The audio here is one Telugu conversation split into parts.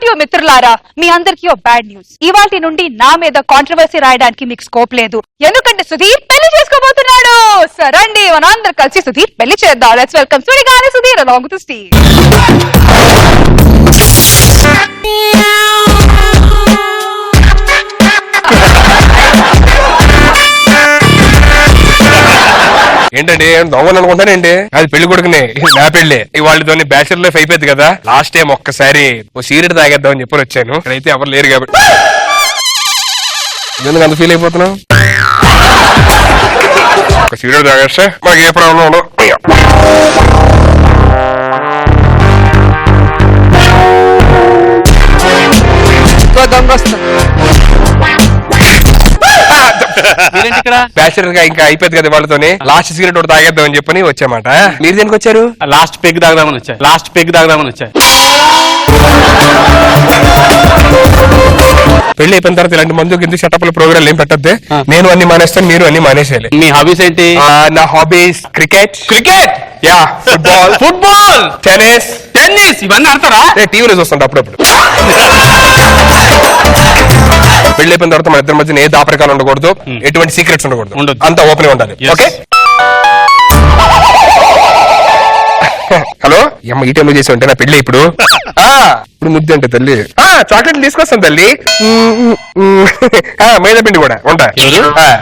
యూ మిత్రులారా, మీ అందరికీ ఓ బ్యాడ్ న్యూస్. ఇవాటి నుండి నా మీద కాంట్రవర్సీ రాయడానికి మీకు స్కోప్ లేదు. ఎందుకంటే సుధీర్ పెళ్లి చేసుకోబోతున్నాడు. సరండి మనందరం కలిసి సుధీర్ పెళ్లి చేద్దాం. Let's welcome Sudigali Sudheer along with Steve. ఏంటండి దొంగలు అనుకుంటానండి, అది పెళ్లి కొడుకునే నా పెళ్లి. వాళ్ళతో బ్యాచులర్ లైఫ్ అయిపోయింది కదా. లాస్ట్ టైం ఒక్కసారి ఓ సీరియట్ తాగేద్దాం అని చెప్పి వచ్చాను. ఇక్కడైతే ఎవరు లేరు కాబట్టి ఎందుకు అంత ఫీల్ అయిపోతున్నావు? ఒక సీరియట్ తాగేస్తే మాకు ఏ ప్రాబ్లం ఉండదు. దొంగ వస్తుంది బ్యాచులర్ గా ఇంకా అయిపోయింది కదా వాళ్ళతోనే. లాస్ట్ సీరియట్ ఒకటి తాగేద్దాం అని చెప్పని వచ్చామాట. మీరు దేనికి వచ్చారు? లాస్ట్ పెగ్ తాగదామని వచ్చా. పెళ్లి అయిపోయిన తర్వాత ఇలాంటి మందు కింద సెటప్ల ప్రోగ్రామ్ ఏం పెట్టద్దే. నేను అన్ని మానేస్తాను, మీరు అన్ని మానేసేయాలి. మీ హాబీస్ ఏంటి? నా hobbies cricket, yeah, football, tennis ఇవన్నీ ఆడతారా? టీవీలో చూస్తుంటా అప్పుడప్పుడు. పెళ్లి అయిపోయిన తర్వాత మన ఇద్దరి మధ్య ఏ దాపరికాలు ఉండకూడదు, ఎటువంటి సీక్రెట్స్ ఉండకూడదు, అంతా ఓపెన్ ఉండాలి. ఓకే? హలో, ఈ టైంలో చేసి ఉంటే నా పెళ్లి ఇప్పుడు ముద్దు అంటే తల్లి చాక్లెట్ తీసుకొస్తాను తల్లి. మైదా పిండి కూడా ఉంటా.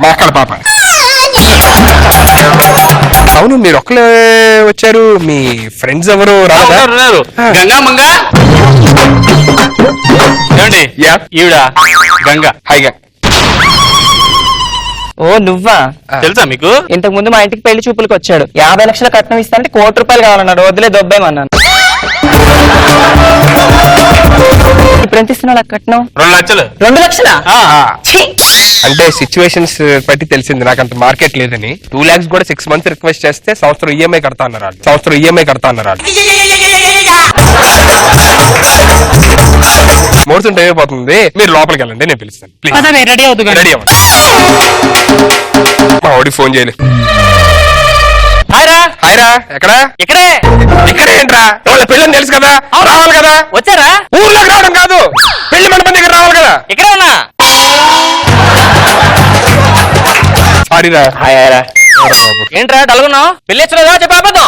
మా అక్కడ పాప. అవును, మీరు ఒక్కలే వచ్చారు, మీ ఫ్రెండ్స్ ఎవరు రాలేదు? గంగామంగా ఏమండి? ఈవిడ గంగా. హాయిగా. ఓ నువ్వా? తెలుసా మీకు? ఇంతకు ముందు మా ఇంటికి పెళ్లి చూపులకు వచ్చాడు. 50 లక్షల కట్నం ఇస్తానంటే ₹1 కోటి కావాలన్నాడు. వదిలే దొబ్బేమన్నాను. ఇప్పుడు ఎంత ఇస్తున్నాడు కట్నం? 2 లక్షలు. 2 లక్షలా? అంటే సిచ్యువేషన్స్ బట్టి తెలిసింది, నాకు అంత మార్కెట్ లేదని. 2 lakhs కూడా 6 months రిక్వెస్ట్ చేస్తే సంవత్సరం ఈఎంఐ కడతా అన్నారు. ముహూర్తం టైం అయిపోతుంది, మీరు లోపలికి వెళ్ళండి, నేను పిలుస్తాను. రెడీ అవుతుంది. రెడీ అవ్వండి. మా వాడికి ఫోన్ చేయలేదు. హాయ్రా, ఎక్కడా? ఇక్కడే ఏంట్రా? వాళ్ళ పెళ్ళని తెలుసు కదా, రావాలి కదా. వచ్చారా? ఊర్లోకి రావడం కాదు, పెళ్లి మండపం దగ్గర రావాలి కదా. ఇక్కడే ఉన్నా. సారీరా. ఏంట్రా డల్గున్నావు? పెళ్లి వచ్చలేదా? చెప్పాపేద్దాం.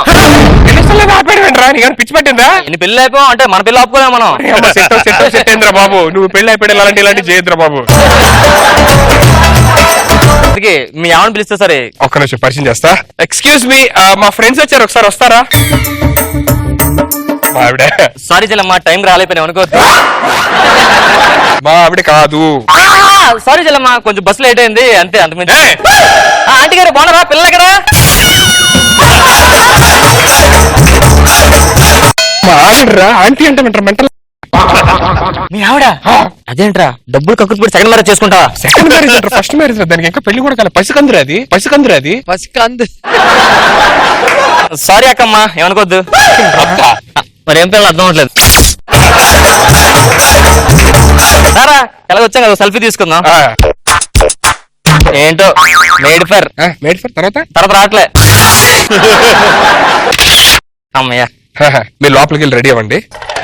ఆపేంట్రా, నీకు పిచ్చి పట్టిందా? పెళ్లి అయిపో అంటే మన పెళ్లి ఆపుకోలేము మనం. సెట్టేంద్రా బాబు, నువ్వు పెళ్లి అయిపోయి ఇలాంటి చేయద్రా బాబు. మీ ఆవిడ పిలిస్తే సరే. ఒక్క నిమిషం పరిచయం చేస్తా. ఎక్స్క్యూజ్ మీ, మా ఫ్రెండ్స్ వచ్చారు, ఒకసారి వస్తారా? మా ఆవిడ. సారీ చెల్లమ్మ, టైం రాలేపోయినా అనుకోవద్దు. మా ఆవిడ కాదు. సారీ చెల్లమ్మ, కొంచెం బస్సు లేట్ అయింది అంతే, అంతకుమించి. ఆంటీ గారు బాగున్నారా? పిల్లలు ఎక్కడ? మా ఆవిడరా? ఆంటీ అంటే మెంటల్. మీ ఆవిడ? అదేంట్రా డబ్బులు కక్కుతుపడి సెకండ్ మ్యారేజ్ చేసుకుంటావా? సెకండ్ మ్యారేజ్ అంటారు, ఫస్ట్ మ్యారేజ్. దానికి ఇంకా పెళ్లి కూడా కాదు. పసికందురు అది. సారీ అక్కమ్మా, ఏమనుకోద్దు. మరి ఏం పిల్లలు అర్థం అవట్లేదు. సారా ఎలాగ వచ్చాం కదా, సెల్ఫీ తీసుకుందాం. ఏంటో మేడ్ ఫర్ తర్వాత రావట్లే. అమ్మయ్యా. మీరు లోపలికి వెళ్ళి రెడీ అవ్వండి.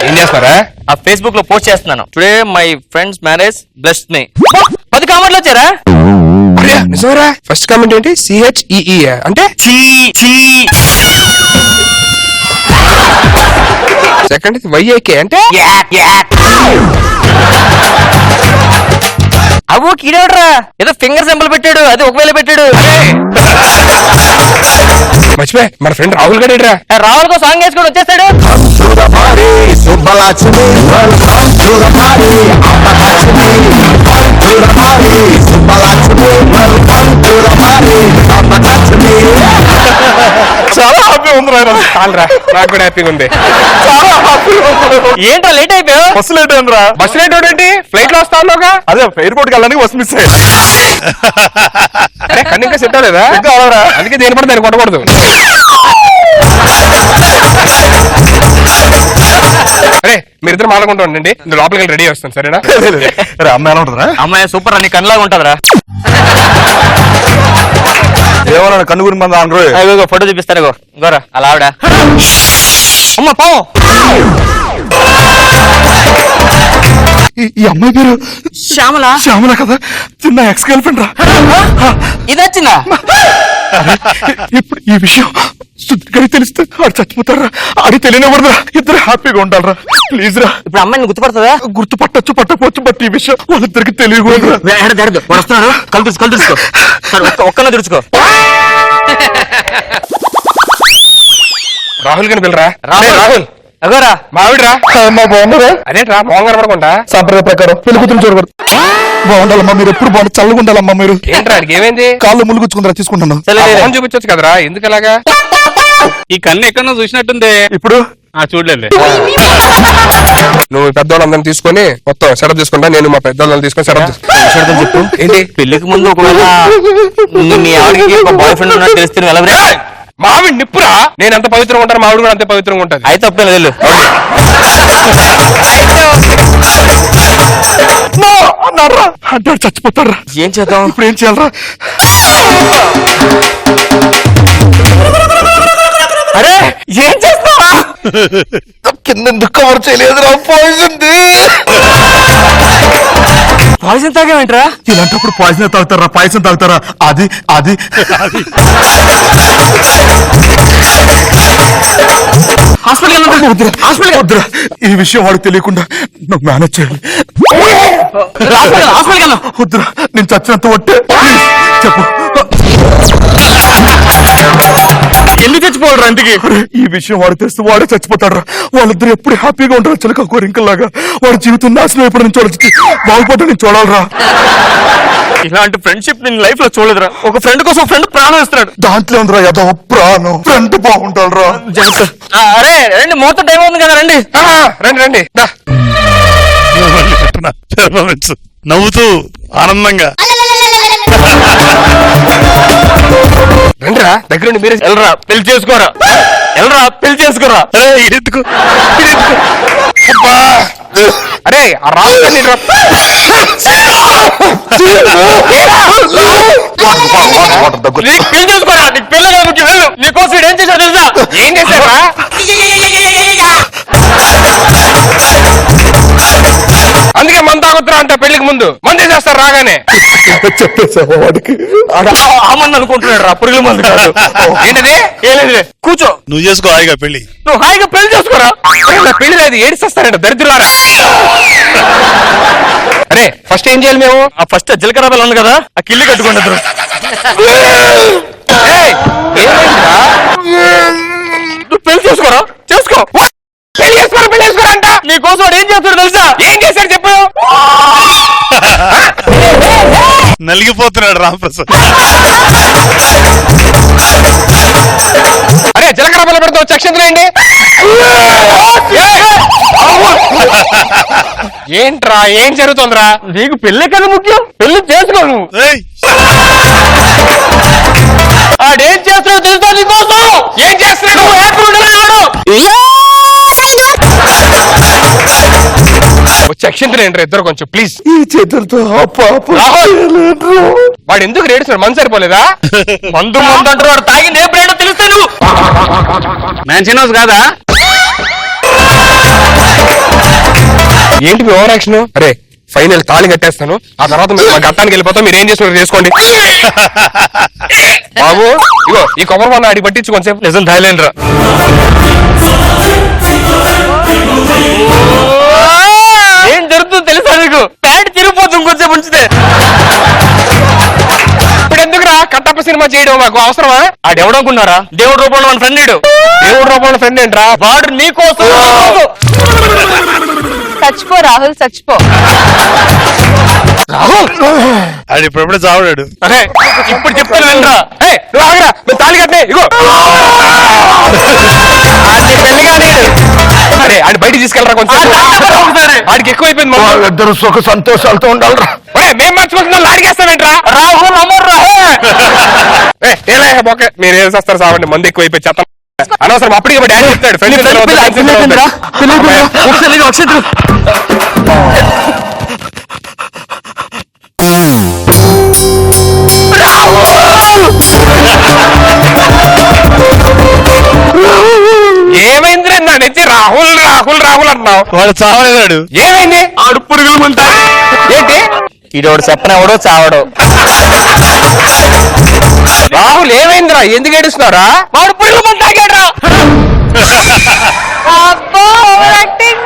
ఏం చేస్తారా? ఆ ఫేస్బుక్ లో పోస్ట్ చేస్తున్నాను. Today my friends marriage blessed మీ. 10 కామెంట్లు వచ్చారా? నిజమరా? ఫస్ట్ కామెంట్ ఏంటి? CHEE అంటే సెకండ్ YAK అంటే అవో కీడేవడరా, ఏదో ఫింగర్ సింబల్ పెట్టాడు, అది ఒకవేళ పెట్టాడు. మర్చిపోయి, మన ఫ్రెండ్ రాహుల్ గడేడ్రా. రాహుల్ కో సాంగ్ వేసుకొని వచ్చేస్తాడు. చాలా హ్యాపీ ఉంది. నాకు కూడా హ్యాపీగా ఉంది. ఏంటో లేట్ అయిపోయావు? బస్సు లేట్ అయిందిరా. బస్సు లేట్ ఏంటి? ఫ్లైట్ లో వస్తా ఉన్నావుగా. అదే ఎయిర్పోర్ట్ కి వెళ్ళడానికి బస్సు మిస్ అయ్యింది. కన్ను ఇంకా సెట్ అవ్వలేదా? అందుకే దేని పడితే దాన్ని కొట్టకూడదు. అరే మీరిద్దరు మాట్లాడుకుంటూ ఉండండి, నేను లోపలికి వెళ్ళి రెడీ వస్తాను. సరేనా? అమ్మాయి ఎలా ఉంటుందా? అమ్మాయి సూపర్ అని కన్నులాగా ఉంటదిరా. ఏమన్నా కన్ను గురి మంది ఆండ్రో ఫోటో చూపిస్తాను. గోరా అలా ఆవిడ. అమ్మ పావు. ఈ అమ్మాయి పేరు శ్యామల శ్యామల కదా, చిన్న ఎక్స్ గర్ల్ ఫ్రెండ్ రా. ఇది వచ్చిందా? ఇప్పుడు ఈ విషయం సుద్దికి తెలిస్తే ఆడు చచ్చిపోతారా, ఆడి తెలియనివ్వడరా, ఇద్దరు హ్యాపీగా ఉండాలరా. ప్లీజ్ రా. ఇప్పుడు అమ్మాయిని గుర్తుపడుతుందా? గుర్తుపట్టచ్చు పట్టకపోవచ్చు, బట్ ఈ విషయం వాళ్ళిద్దరికి తెలియకూడదురా. వస్తున్నాడు, కళ్ళు తుడుచుకో ఒక్కనే తుడుచుకో. రాహుల్ గారిని పిల్లరా. రాహుల్ అగోరా మావిడ్రా. బాగున్నారా? అదేంట్రా మొహం కనపడకుండా? సాంప్రదాయ ప్రకారం పెళ్లి కూతురు చూడకూడదు. బాగుండాలమ్మా మీరు, ఎప్పుడు బాగుంటుంది, చల్లగా ఉండాలమ్మా మీరు. ఏంట్రా ఆడికి ఏమైంది? కాళ్ళు ములుగుచ్చుకుంటారా, తీసుకుంటాను. మొహం చూపించొచ్చు కదరా, ఎందుకు అలాగా? ఈ కన్ను ఎక్కడో చూసినట్టుంది. ఇప్పుడు చూడలేదు. నువ్వు పెద్దవాళ్ళందరిని తీసుకొని మొత్తం సెటప్ తీసుకుంటా, నేను మా పెద్దవాళ్ళని తీసుకొని సెటప్ చెప్పు. ఏంటి? పెళ్లికి ముందు ఒకవేళ మీ ఆవిడకి ఒక బాయ్ ఫ్రెండ్ ఉన్నట్టు తెలిస్తే నువ్వు ఎలా? మావిడి నిప్పురా. నేను ఎంత పవిత్రంగా ఉంటాను, మావిడి కూడా అంతే పవిత్రంగా ఉంటుంది. అయితే తప్పలేదు వెళ్ళు. అన్నారా అంటాడు, చచ్చిపోతారా. ఏం చేద్దాం ఇప్పుడు ఏం చేయాలరా? అరే ఏం చేస్తావా? కింద ఎందుకు కవర్ చేయలేదురా, పాయిజన్. పాయిజన్ తాగేమేంట్రా? ఇలాంటప్పుడు పాయిజన్ తాగుతారా, పాయసం తాగుతారా? అది అది హాస్పిటల్ వద్దురా. ఈ విషయం వాడికి తెలియకుండా నువ్వు మేనేజ్ చేయాలి. వద్దురా, నేను చచ్చినంత ఒట్టే. చెప్పు, ఎందుకు చచ్చిపోవడం ఇంటికి? ఈ విషయం వాడు తెలిస్తే వాడే చచ్చిపోతాడు. వాళ్ళిద్దరు ఎప్పుడు హ్యాపీగా ఉంటారు, చిలక కోరింకల్లాగా. వాడి జీవితం నాశనం ఎప్పుడు నేను చూడొచ్చు, బాగుపడ్డా నేను చూడాలరా. ఇలాంటి ఫ్రెండ్షిప్ నేను లైఫ్ లో చూడలేదురా. ఒక ఫ్రెండ్ కోసం ఫ్రెండ్ ప్రాణం ఇస్తాడు. దాంట్లో ఉందిరా ఏదో ప్రాణం. ఫ్రెండ్ బాగుంటాడురా. అరే రండి, మొత్తం టైం అవుతుంది కదా, రండి. రండి రండి దా. నవ్వుతూ ఆనందంగా రండిరా, దగ్గరుండి మీరే వెళ్ళరా పెళ్లి చేసుకోరా, వెళ్ళరా పెళ్లి చేసుకోరా. ఎందుకు అరే ఆ రాహుల్ గారిని డ్రాప్. నీకు పెళ్లి చేసుకోరా, నీకు పెళ్లి కాదు ముఖ్యం. వెళ్ళు, నీకోసం ఏం చేశాడు తెలుసా? ఏం చేశారా? అందుకే మందు తాగుతురా అంట. పెళ్లికి ముందు మందే చేస్తారు రాగానే. చెప్పేసావా వాడికి? ఆమని అనుకుంటున్నాడు రా, పురుగుల మందు కాదు. ఏంటది? ఏం లేదు, కూర్చో. నువ్వు చేసుకో హాయిగా పెళ్లి. నువ్వు హాయిగా పెళ్లి చేసుకోరా. పెళ్లి లేదు, ఏడిస్తారంట దరిద్రులారా. అరే ఫస్ట్ ఏం చేయాలి మేము? ఆ ఫస్ట్ జీలకర్ర బెల్లం ఉంది కదా, ఆ కిల్లి కట్టుకోండి ఇద్దరు. ఏయ్, ఏమైందిరా? నువ్వు పెళ్లి చేసుకోరా, చేసుకో. పెళ్లి చేసుకోరా, పెళ్లి చేసుకోరా అంట. నీకోసం వాడు ఏం చేస్తాడు తెలుసా? ఏం చేశాడు చెప్పు. నలిగిపోతున్నాడు రామప్రసాద్. అరే జీలకర్ర బెల్లం పెడతా, వచ్చి అక్షంతలు వేయండి. ఏంట్రా, ఏం జరుగుతుందిరా? నీకు పెళ్లి కదా ముఖ్యం, పెళ్లి చేసుకో నువ్వు. ఏయ్, ఆడేం చేస్తాడో తెలుసా నీకోసం? ఏం చేస్తున్నాడు? వచ్చి అక్షంతలు ఏంట్రా ఇద్దరు కొంచెం ప్లీజ్. ఈ చేతులతో వాడు ఎందుకు రేడుస్తాడు? మందు సరిపోలేదా? మందు మందు అంటారు, వాడు తాగి నేపడేటో తెలుస్తా నువ్వు. మ్యాన్షన్ హౌస్ కాదా? ఏంటి మీ ఓవర్ యాక్షన్? అరే ఫైనల్ తాళి కట్టేస్తాను, ఆ తర్వాత మీరు మా గట్టానికి వెళ్ళిపోతాం. మీరు ఏం చేస్తున్నారు చేసుకోండి. బాబు ఇగో ఈ కొబ్బరి బండ అడిగి పట్టించు కొంచెం. నిజం థాయిలాండ్ రా. ఏం జరుగుతుందో తెలుసా నీకు? ప్యాంట్ తిరిగిపోతుంది కొంచెం ఉంచితే. ఇప్పుడు ఎందుకురా కట్టప్ప సినిమా చేయడం, మాకు అవసరమా? ఆడెవడనుకున్నారా? దేవుడు రూపంలో మన ఫ్రెండ్. దేవుడు రూపంలో ఫ్రెండ్ ఏంట్రా? వాడు నీకోసం. చచ్చిపో రాహుల్, చచ్చిపో. అది ఇప్పుడెప్పుడే చావడాడు. అరే ఇప్పుడు చెప్తాను వెళ్ళరా. ఏయ్, నువ్వు ఆగురా, నువ్వు తాళి కట్టే. ఇగో అరే ఆడి బయటికి తీసుకెళ్ళరా కొంచెం. ఆడికి ఎక్కువైపోయింది. ఇద్దరు సుఖ సంతోషాలతో ఉండాలరా. మేము మర్చిపోతున్నాం, లాడికేస్తామేంట్రా? రాహుల్ అమ్మర్రా. మీరు ఏం చేస్తారు సావండి, మంది ఎక్కువైపోయి చెత్త అనవసరం. అప్పటికి డాడీ చెప్తాడు ఫ్రెండ్స్. ఏమైంది నా నెచ్చి? రాహుల్ రా. రాహుల్ రాహుల్ అంటున్నావు? వాడు చావలేదాడు. ఏమైంది? ఆడు పురుగులు ఉంటాయి. ఏంటి ఇదోడు చెప్పనెవడో చావడు. రాహుల్ ఏమైందిరా? ఎందుకు ఏడుస్తున్నారా? వాడు పురుగు మందు తాగాడురా. అబ్బో యాక్టింగ్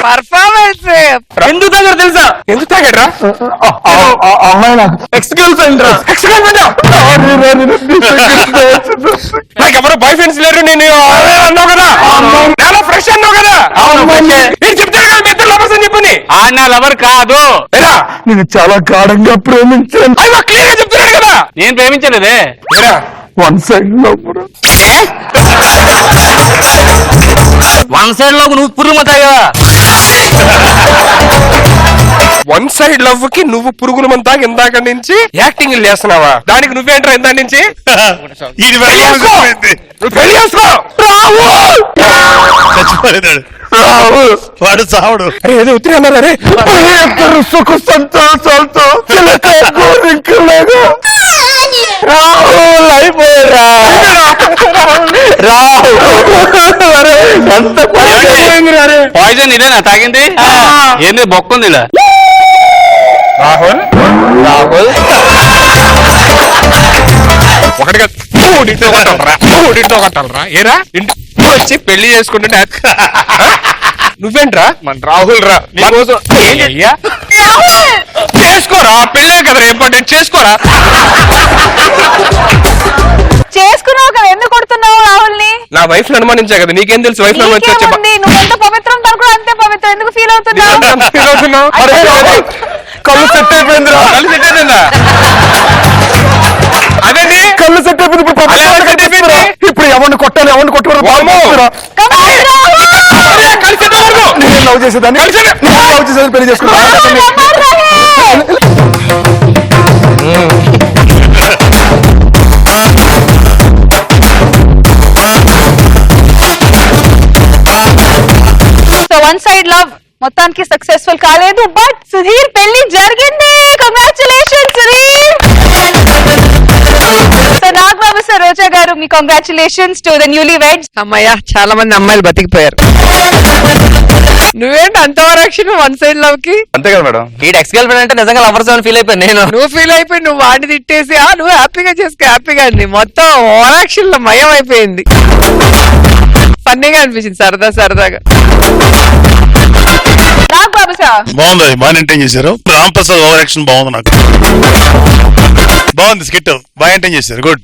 పర్ఫార్మెన్స్. ఎందుకు తాగాడు తెలుసా? ఎందుకు తాగాడురా? అమ్మాయి నాకు ఎక్స్ గర్ల్ ఫ్రెండ్ రా. నాకు ఎవరు బాయ్ ఫ్రెండ్స్ లేరు. నేను అన్నావు కదా, నాలో ఫ్రెష్ అన్నావు కదా. నేను చెప్తాను కదా, మీ ఇద్దరు లవర్స్ అని చెప్పని. ఆడిన లవర్ కాదు. ఏరా, నేను చాలా గాఢంగా ప్రేమించాను. అవి క్లియర్ గా చెప్తున్నాడు కదా. నేను ప్రేమించలేదే. ఏరా, వన్ సైడ్ లో వన్ సైడ్ లో నువ్వు పురుగు మందు తాగావా? వన్ సైడ్ లవ్ కి నువ్వు పురుగుల మంతా ఇందాక నుంచి యాక్టింగ్ చేస్తున్నావా? దానికి నువ్వేంట్రా ఇందా నుంచి? ఇది పెళ్లి చేసుకో. నువ్వు పెళ్లి చేసుకో. చచ్చిపోయాడు. వాడు చావడు. అరే ఏదో ఉత్తిరి అన్నారు. అరే సుఖ సంతోషాలతో రాహుల్ అయిపోయారా? ఎంత పాయిజన్ ఇదేనా తాగింది? ఏంది బొక్కుంది ఇలా? రాహుల్ రాహుల్ ఒకటిగా మూడింటో కొట్టాలరా. ఏరా ఇంటికి వచ్చి పెళ్లి చేసుకుంటుంటే నువ్వేంట్రా? మన రాహుల్ రా. నీకోసం అయ్యా చేసుకోరా. పెళ్ళే కదరా ఇంపార్టెంట్. చేసుకోరా. చేసుకున్నావు కదా, ఎందుకు కొడుతున్నావు రాహుల్ని? నా వైఫ్ ని అనుమానించా కదా, నీకేం తెలుసు వైఫ్ ని అనుమానించి వచ్చే నీకేముంది? నువ్వు ఎంత పవిత్రం తను కూడా అంతే పవిత్రం. ఎందుకు ఫీల్ అవుతున్నావు? కళ్ళు సెట్ అయిపోయిందిరా. కలిసి సెట్ అయిపోయిందా? అదేంటి కళ్ళు సెట్ అయిపోయింది. ఇప్పుడు అలా ఎవరు set అయిపోయింది? ఇప్పుడు ఎవరిని కొట్టాలి, ఎవరిని కొట్టుకోవాలి? వామ్మో. Come on, Rahul! కలిసి సెట్ అవ్వదు. నేను లవ్ చేసేదాన్ని, కలిసి నేను లవ్ చేసేదాన్ని పెళ్లి చేసుకున్నా. Come on, Rahul! So one side love మొత్తానికి సక్సెస్ఫుల్ కాలేదు, బట్ సుధీర్ పెళ్లి జరిగింది. Congratulation Sudheer. So Nagababu sir, Roja garu, మీ congratulations to the newly weds. అమ్మయ్య, చాలా మంది అమ్మాయిలు బతికిపోయారు. నువ్వేంటి అంత ఓవరాక్షన్ వన్ సైడ్ లవ్ కి? అంతే కదా మేడం. ఈ ఎక్స్ గర్ల్ ఫ్రెండ్ అంటే నిజంగా లవర్స్ అని ఫీల్ అయిపోయాను నేను. నువ్వు ఫీల్ అయిపోయి నువ్వు వాడిని తిట్టేసి నువ్వు హ్యాపీగా చేసుకో, హ్యాపీగా అండి. మొత్తం ఓవరాక్షన్ లో మయం అయిపోయింది. ఫన్నీగా అనిపించింది, సరదా సరదాగా. నాగబాబు సార్, బాగుంది, బాగా మెయింటైన్ చేశారు. రామ్ ప్రసాద్ ఓవర్ యాక్షన్ బాగుంది. నాకు బాగుంది. స్కిట్ బాగా మెయింటైన్ చేశారు. గుడ్.